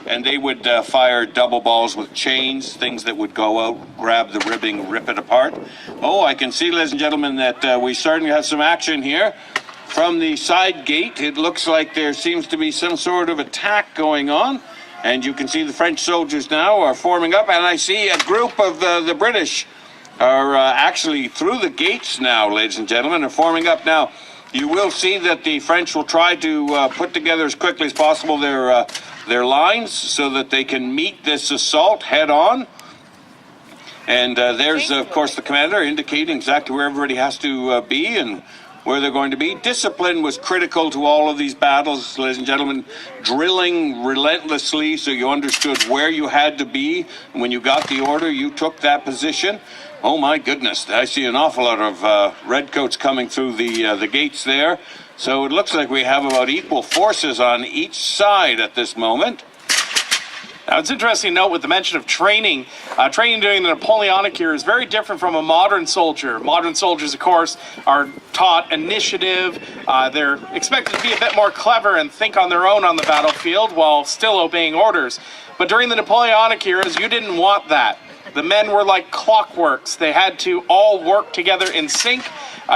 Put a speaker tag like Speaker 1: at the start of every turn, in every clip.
Speaker 1: and they would fire double balls with chains, things that would go out, grab the ribbing, rip it apart. Oh, I can see, ladies and gentlemen, that we starting to have some action here. From the side gate, it looks like there seems to be some sort of attack going on, and you can see the French soldiers now are forming up, and I see a group of the British are actually through the gates now, ladies and gentlemen, are forming up now. You will see that the French will try to put together as quickly as possible their lines so that they can meet this assault head on. And there's, of course, the commander indicating exactly where everybody has to be and where they're going to be. Discipline was critical to all of these battles, ladies and gentlemen. Drilling relentlessly so you understood where you had to be. And when you got the order, you took that position. Oh my goodness, I see an awful lot of redcoats coming through the gates there. So it looks like we have about equal forces on each side at this moment.
Speaker 2: Now, it's interesting to note with the mention of training. Training during the Napoleonic era is very different from a modern soldier. Modern soldiers, of course, are taught initiative. They're expected to be a bit more clever and think on their own on the battlefield while still obeying orders. But during the Napoleonic eras, you didn't want that. The men were like clockworks. They had to all work together in sync.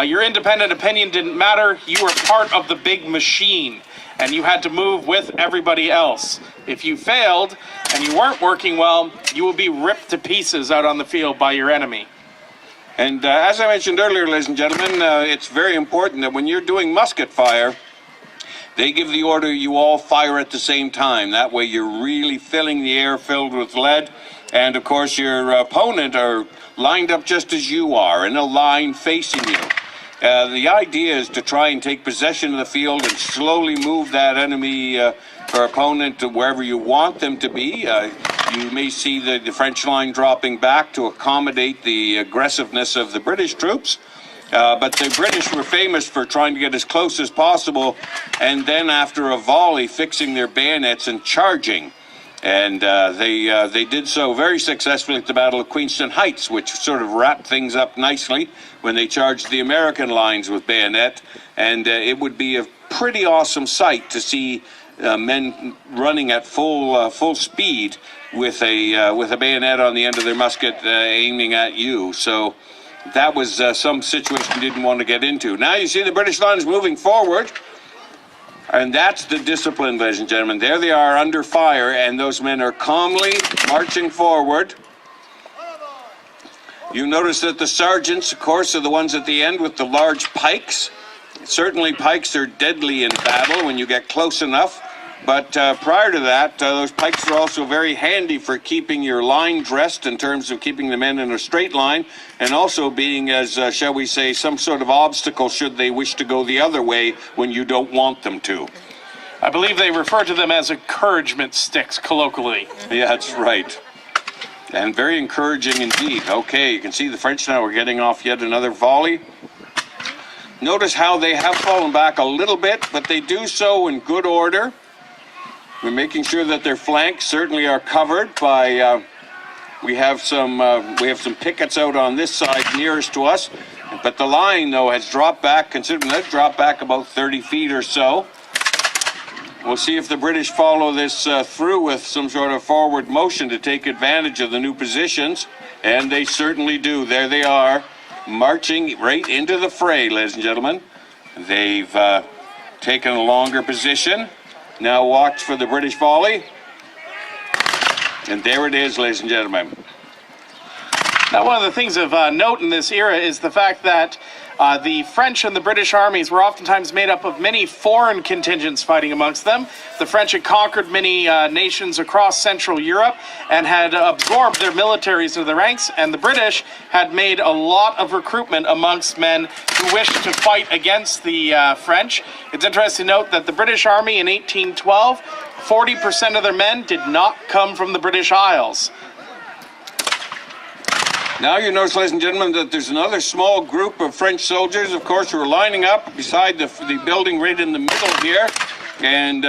Speaker 2: Your independent opinion didn't matter. You were part of the big machine, and you had to move with everybody else. If you failed and you weren't working well, you would be ripped to pieces out on the field by your enemy.
Speaker 1: And as I mentioned earlier, ladies and gentlemen, it's very important that when you're doing musket fire, they give the order you all fire at the same time. That way you're really filling the air filled with lead. And of course your opponent are lined up just as you are, in a line facing you. The idea is to try and take possession of the field and slowly move that enemy or opponent to wherever you want them to be. You may see the French line dropping back to accommodate the aggressiveness of the British troops. But the British were famous for trying to get as close as possible, and then after a volley, fixing their bayonets and charging. And they did so very successfully at the Battle of Queenston Heights, which sort of wrapped things up nicely when they charged the American lines with bayonet. And it would be a pretty awesome sight to see men running at full speed with a bayonet on the end of their musket aiming at you. So that was some situation we didn't want to get into. Now you see the British lines moving forward. And that's the discipline, ladies and gentlemen. There they are under fire, and those men are calmly marching forward. You notice that the sergeants, of course, are the ones at the end with the large pikes. Certainly pikes are deadly in battle when you get close enough. But prior to that, those pikes are also very handy for keeping your line dressed in terms of keeping the men in a straight line, and also being as, shall we say, some sort of obstacle should they wish to go the other way when you don't want them to.
Speaker 2: I believe they refer to them as encouragement sticks, colloquially.
Speaker 1: Yeah, that's right. And very encouraging indeed. Okay, you can see the French now are getting off yet another volley. Notice how they have fallen back a little bit, but they do so in good order. We're making sure that their flanks certainly are covered by, we have some pickets out on this side nearest to us, but the line though has dropped back, considering they've dropped back about 30 feet or so. We'll see if the British follow this through with some sort of forward motion to take advantage of the new positions, and they certainly do. There they are, marching right into the fray, ladies and gentlemen. They've taken a longer position. Now watch for the British volley. And there it is, ladies and gentlemen.
Speaker 2: Now, one of the things of note in this era is the fact that the French and the British armies were oftentimes made up of many foreign contingents fighting amongst them. The French had conquered many nations across Central Europe and had absorbed their militaries into the ranks, and the British had made a lot of recruitment amongst men who wished to fight against the French. It's interesting to note that the British Army in 1812, 40% of their men did not come from the British Isles.
Speaker 1: Now you notice, ladies and gentlemen, that there's another small group of French soldiers, of course, who are lining up beside the building right in the middle here. And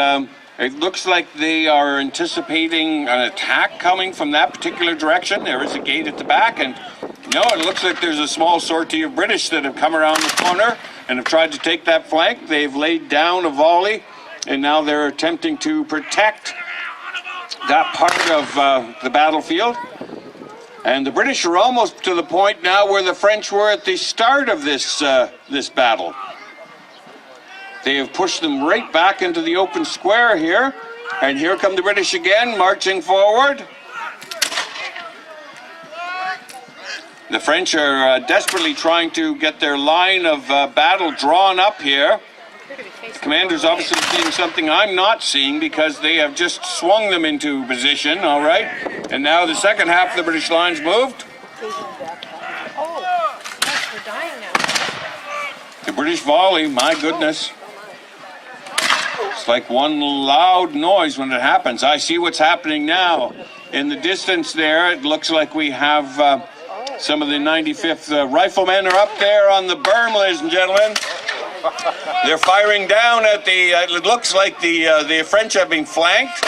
Speaker 1: it looks like they are anticipating an attack coming from that particular direction. There is a gate at the back, and no, it looks like there's a small sortie of British that have come around the corner and have tried to take that flank. They've laid down a volley, and now they're attempting to protect that part of the battlefield. And the British are almost to the point now where the French were at the start of this battle. They have pushed them right back into the open square here. And here come the British again, marching forward. The French are desperately trying to get their line of battle drawn up here. The commander's obviously seeing something I'm not seeing because they have just swung them into position, all right? And now the second half of the British line's moved.
Speaker 3: Oh, yes, we're dying now.
Speaker 1: The British volley, my goodness. It's like one loud noise when it happens. I see what's happening now. In the distance there, it looks like we have some of the 95th riflemen are up there on the berm, ladies and gentlemen. They're firing down at the, it looks like the French have been flanked.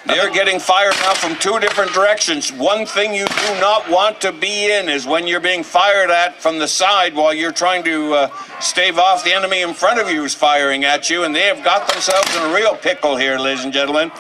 Speaker 1: They're getting fired now from two different directions. One thing you do not want to be in is when you're being fired at from the side while you're trying to stave off the enemy in front of you who's firing at you, and they have got themselves in a real pickle here, ladies and gentlemen.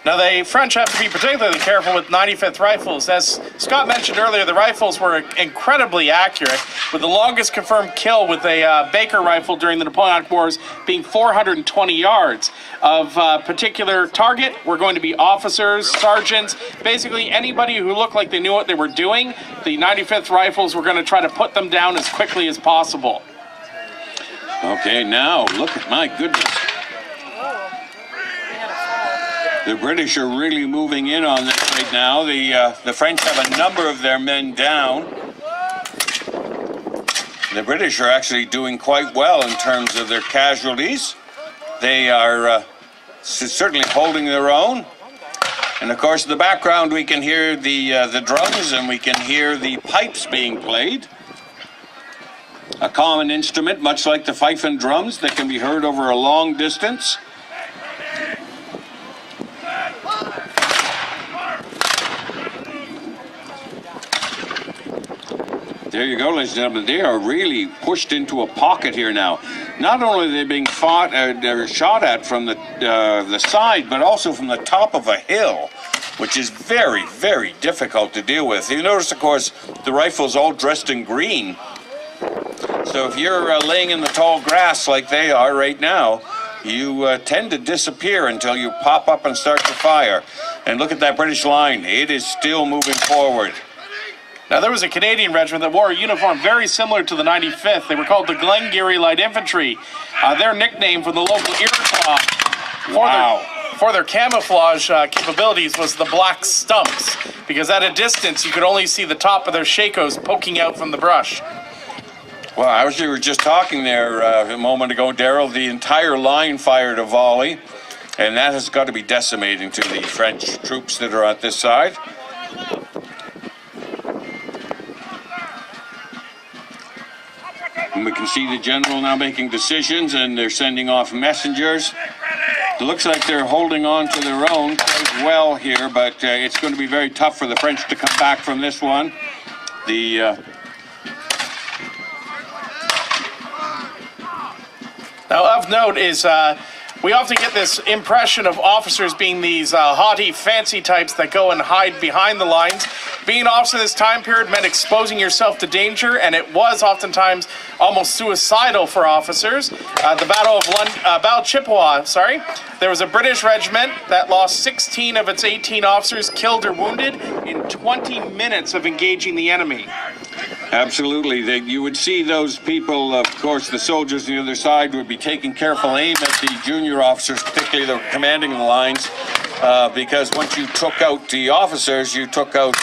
Speaker 2: Now, the French have to be particularly careful with 95th rifles. As Scott mentioned earlier, the rifles were incredibly accurate, with the longest confirmed kill with a Baker rifle during the Napoleonic Wars being 420 yards. Of particular target were going to be officers, sergeants, basically anybody who looked like they knew what they were doing. The 95th rifles were going to try to put them down as quickly as possible.
Speaker 1: Okay, now, look at my goodness. The British are really moving in on this right now. The French have a number of their men down. The British are actually doing quite well in terms of their casualties. They are certainly holding their own. And of course, in the background, we can hear the drums and we can hear the pipes being played. A common instrument, much like the fife and drums, that can be heard over a long distance. There you go, ladies and gentlemen. They are really pushed into a pocket here now. Not only are they being they're shot at from the side, but also from the top of a hill, which is very, very difficult to deal with. You notice, of course, the rifle's all dressed in green. So if you're laying in the tall grass like they are right now, you tend to disappear until you pop up and start to fire. And look at that British line. It is still moving forward.
Speaker 2: Now, there was a Canadian regiment that wore a uniform very similar to the 95th. They were called the Grande Light Infantry. Their nickname for the local eRLY for their camouflage capabilities was the Black Stumps, because at a distance you could only see the top of their shakos poking out from the brush.
Speaker 1: Well, as you were just talking there a moment ago, Daryl, the entire line fired a volley, and that has got to be decimating to the French troops that are at this side. And we can see the general now making decisions, and they're sending off messengers. It looks like they're holding on to their own quite well here, but it's going to be very tough for the French to come back from this one.
Speaker 2: Now, of note is we often get this impression of officers being these haughty, fancy types that go and hide behind the lines. Being an officer this time period meant exposing yourself to danger, and it was oftentimes almost suicidal for officers. The Battle of Chippewa, there was a British regiment that lost 16 of its 18 officers killed or wounded in 20 minutes of engaging the enemy.
Speaker 1: Absolutely. You would see those people, of course, the soldiers on the other side would be taking careful aim at the junior officers, particularly the commanding the lines, because once you took out the officers, you took out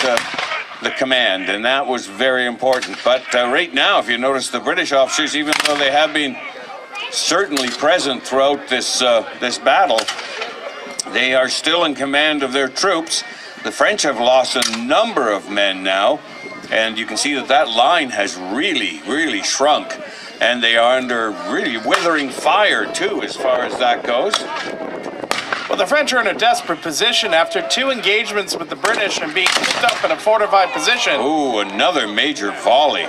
Speaker 1: the command, and that was very important. But right now, if you notice, the British officers, even though they have been certainly present throughout this battle, they are still in command of their troops. The French have lost a number of men now, and you can see that line has really, really shrunk, and they are under really withering fire too, as far as that goes.
Speaker 2: Well, the French are in a desperate position after 2 engagements with the British and being picked up in a fortified position.
Speaker 1: Ooh, another major volley.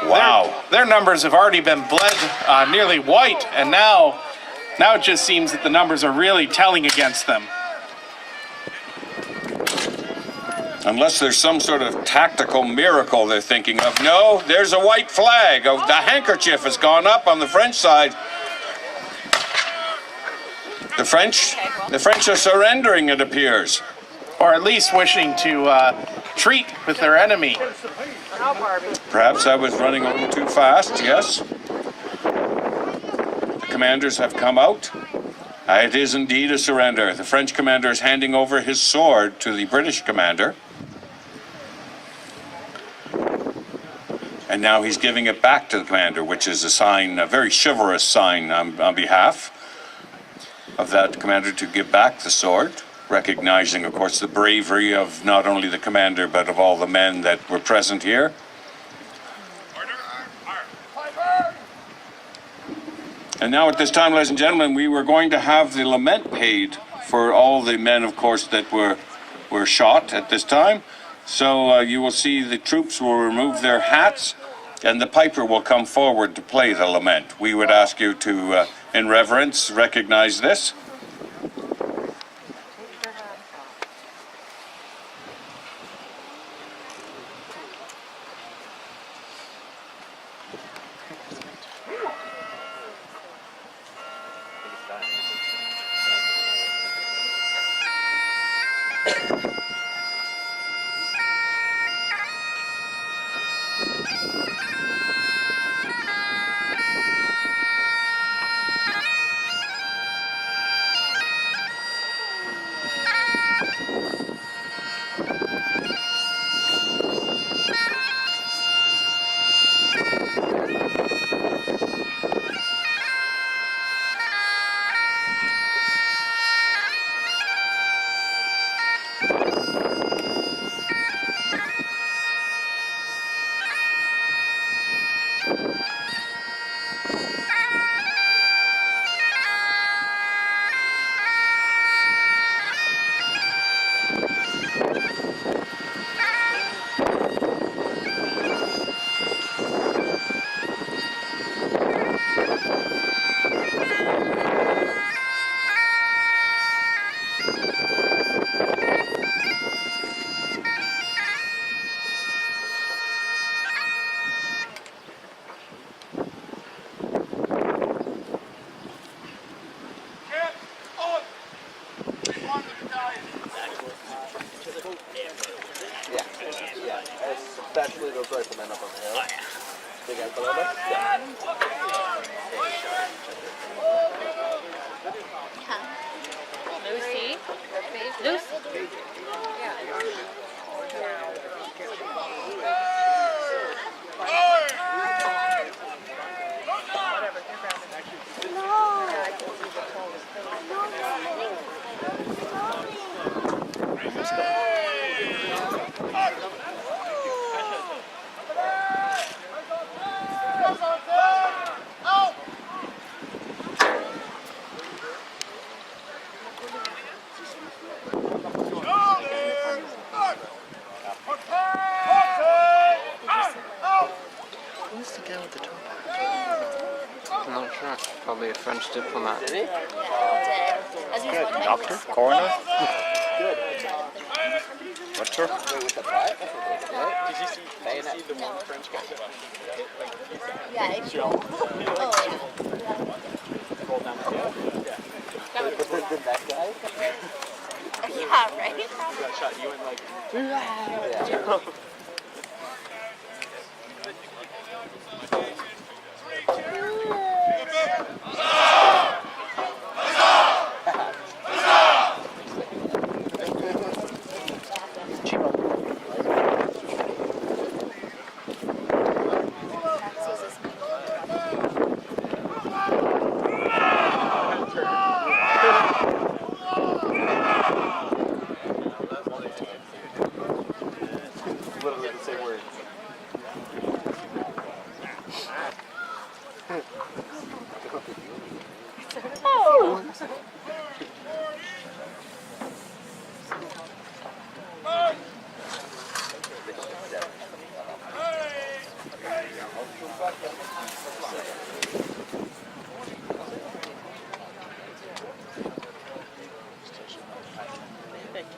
Speaker 1: Wow.
Speaker 2: Their numbers have already been bled nearly white, and now Now it just seems that the numbers are really telling against them.
Speaker 1: Unless there's some sort of tactical miracle they're thinking of. No, there's a white flag. The handkerchief has gone up on the French side. The French are surrendering, it appears.
Speaker 2: Or at least wishing to treat with their enemy.
Speaker 1: Perhaps I was running a little too fast, yes. The commanders have come out. It is indeed a surrender. The French commander is handing over his sword to the British commander. And now he's giving it back to the commander, which is a sign, a very chivalrous sign on behalf of that commander to give back the sword, recognizing, of course, the bravery of not only the commander, but of all the men that were present here. And now at this time, ladies and gentlemen, we were going to have the lament paid for all the men, of course, that were shot at this time. So you will see the troops will remove their hats and the piper will come forward to play the lament. We would ask you to, in reverence, recognize this.
Speaker 4: Especially those riflemen up on the hill. Big guys below us? Yeah.
Speaker 3: Lucy? Lucy?
Speaker 5: Who's the guy with the top hat? I'm not sure. Probably a French diplomat.
Speaker 4: Did he?
Speaker 3: Good.
Speaker 5: Doctor? Coroner?
Speaker 4: Good.
Speaker 5: Butcher?
Speaker 4: Wait, with the butt? Did you see the one French guy?
Speaker 3: Yeah, it's oh,
Speaker 4: Roll down the hill? Yeah. The neck guy?
Speaker 3: yeah, right?
Speaker 4: Got shot. You went like...
Speaker 3: Yeah.
Speaker 4: Little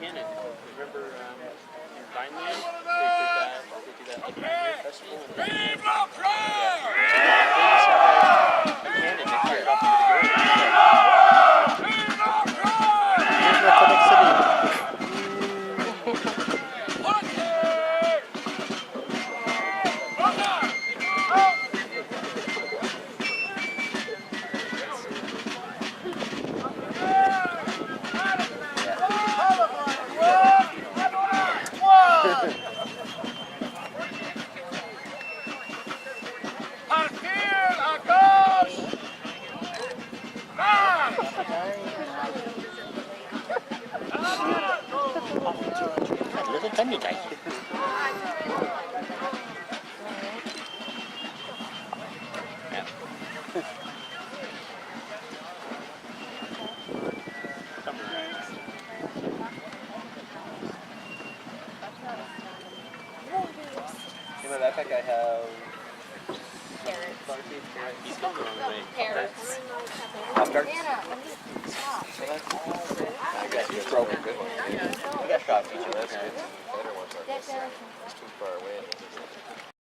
Speaker 4: cannon. Remember in Vineland? They do that like festival. And they just have a cannon that carried off into the
Speaker 6: little tiny guy.
Speaker 4: In my backpack I have
Speaker 3: Carrots.
Speaker 4: he's going the wrong way.
Speaker 3: Carrots.
Speaker 4: Pop tarts.
Speaker 3: Anna, stop.
Speaker 4: I got you. Throw a good one. I got shot feature. That's good.
Speaker 3: That's
Speaker 4: It's too far away.